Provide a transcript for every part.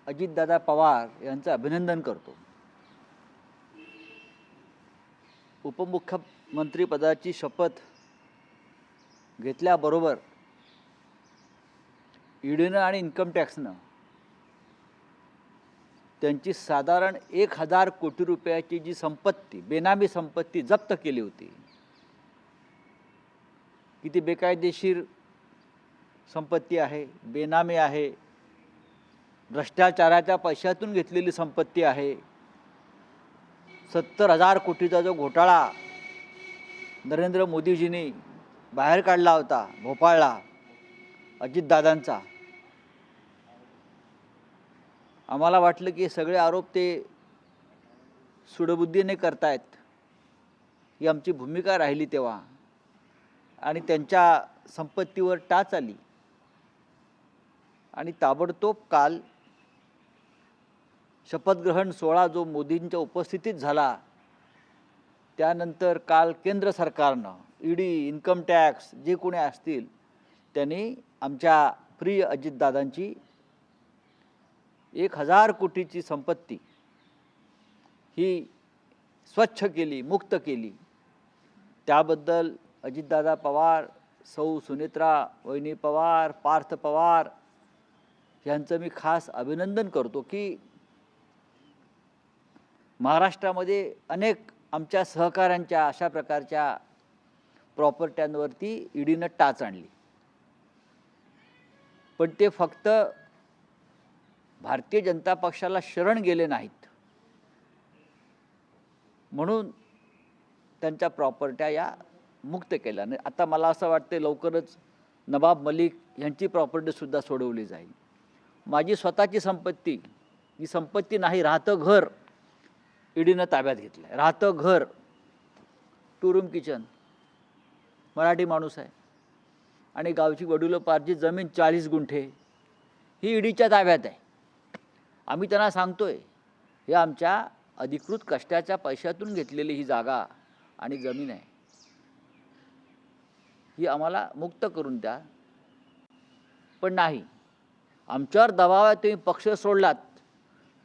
अजितदादा पवार यांचं अभिनंदन करतो। उपमुख्यमंत्रीपदाची शपथ घेतल्याबरोबर ईडीनं आणि इन्कम टॅक्सनं त्यांची साधारण 1000 कोटी रुपयाची जी संपत्ती, बेनामी संपत्ती जप्त केली होती, किती बेकायदेशीर संपत्ती आहे, बेनामी आहे, भ्रष्टाचाराच्या पैशातून घेतलेली संपत्ती आहे। 70,000 कोटीचा जो घोटाळा नरेंद्र मोदीजींनी बाहेर काढला होता भोपाळला अजितदादांचा, आम्हाला वाटलं की सगळे आरोप ते सुडबुद्धीने करतायत, ही आमची भूमिका राहिली तेव्हा, आणि त्यांच्या संपत्तीवर टाच आली आणि ताबडतोब काल शपथग्रहण सोहळा जो मोदींच्या उपस्थितीत झाला त्यानंतर काल केंद्र सरकारनं ईडी, इन्कम टॅक्स जे कोणी असतील त्यांनी आमच्या प्रिय अजितदादांची 1000 कोटीची संपत्ती ही स्वच्छ केली, मुक्त केली। त्याबद्दल अजितदादा पवार, सौ सुनेत्रा वहिनी पवार, पार्थ पवार यांचं मी खास अभिनंदन करतो की महाराष्ट्रामध्ये अनेक आमच्या सहकाऱ्यांच्या अशा प्रकारच्या प्रॉपर्ट्यांवरती ईडीनं टाच आणली, पण ते फक्त भारतीय जनता पक्षाला शरण गेले नाहीत म्हणून त्यांच्या प्रॉपर्ट्या या मुक्त केल्या। आता मला असं वाटतं लवकरच नवाब मलिक यांची प्रॉपर्टीसुद्धा सोडवली जाईल। माझी स्वतःची संपत्ती, ही संपत्ती नाही, राहतं घर ईडीनं ताब्यात घेतलं आहे। राहतं घर, 2 रूम किचन, मराठी माणूस आहे, आणि गावची वडिलोपार्जित जमीन 40 गुंठे ही ईडीच्या ताब्यात आहे। आम्ही त्यांना सांगतोय हे आमच्या अधिकृत कष्टाच्या पैशातून घेतलेली ही जागा आणि जमीन आहे, ही आम्हाला मुक्त करून द्या। पण नाही, आमच्यावर दबाव आहे, तुम्ही पक्ष सोडलात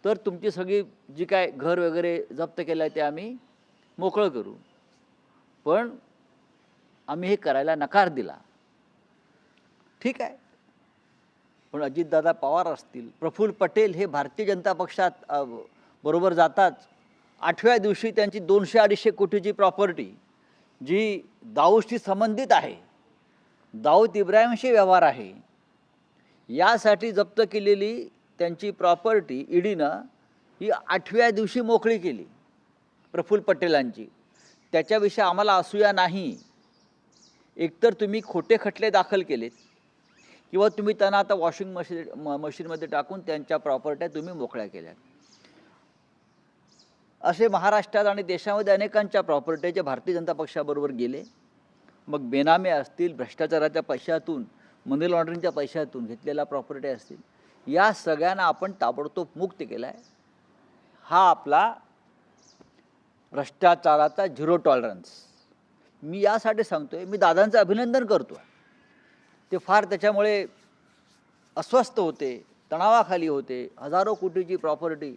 तर तुमची सगळी जी काय घर वगैरे जप्त केलं आहे ते आम्ही मोकळं करू, पण आम्ही हे करायला नकार दिला। ठीक आहे, पण अजितदादा पवार असतील, प्रफुल्ल पटेल हे भारतीय जनता पक्षात बरोबर जातात। 8व्या दिवशी त्यांची 200-250 कोटीची प्रॉपर्टी जी दाऊदशी संबंधित आहे, दाऊद इब्राहिमशी व्यवहार आहे, यासाठी जप्त केलेली त्यांची प्रॉपर्टी ईडीनं ही 8व्या दिवशी मोकळी केली प्रफुल्ल पटेलांची। त्याच्याविषयी आम्हाला असूया नाही। एकतर तुम्ही खोटे खटले दाखल केलेत किंवा तुम्ही त्यांना आता वॉशिंग मशीनमध्ये टाकून त्यांच्या प्रॉपर्ट्या तुम्ही मोकळ्या केल्या। असे महाराष्ट्रात आणि देशामध्ये अनेकांच्या प्रॉपर्ट्या जे भारतीय जनता पक्षाबरोबर गेले, मग बेनामे असतील, भ्रष्टाचाराच्या पैशातून, मनी लॉन्ड्रिंगच्या पैशातून घेतलेल्या प्रॉपर्टी असतील, या सगळ्यांना आपण ताबडतोब मुक्त केला आहे। हा आपला भ्रष्टाचाराचा 0 टॉलरन्स। मी यासाठी सांगतोय, मी दादांचं अभिनंदन करतो। ते फार त्याच्यामुळे अस्वस्थ होते, तणावाखाली होते। हजारो कोटीची प्रॉपर्टी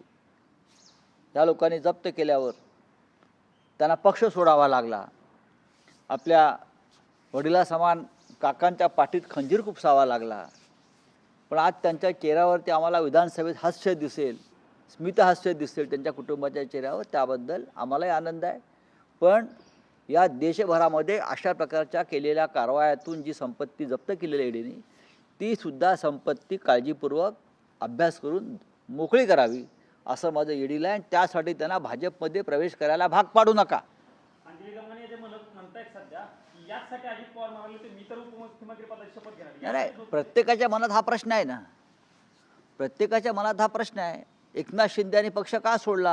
या लोकांनी जप्त केल्यावर त्यांना पक्ष सोडावा लागला, आपल्या वडिलासमान काकांच्या पाठीत खंजीर खुपसावा लागला, पण आज त्यांच्या चेहऱ्यावरती आम्हाला विधानसभेत हास्य दिसेल, स्मितहास्य दिसेल त्यांच्या कुटुंबाच्या चेहऱ्यावर, त्याबद्दल आम्हालाही आनंद आहे। पण या देशभरामध्ये अशा प्रकारच्या केलेल्या कारवायातून जी संपत्ती जप्त केलेली ईडीने, ती सुद्धा संपत्ती काळजीपूर्वक अभ्यास करून मोकळी करावी असं माझं ईडीला आहे। त्यासाठी त्यांना भाजपमध्ये प्रवेश करायला भाग पाडू नका। नाही, प्रत्येकाच्या मनात हा प्रश्न आहे ना, प्रत्येकाच्या मनात हा प्रश्न आहे। एकनाथ शिंदे यांनी पक्ष का सोडला?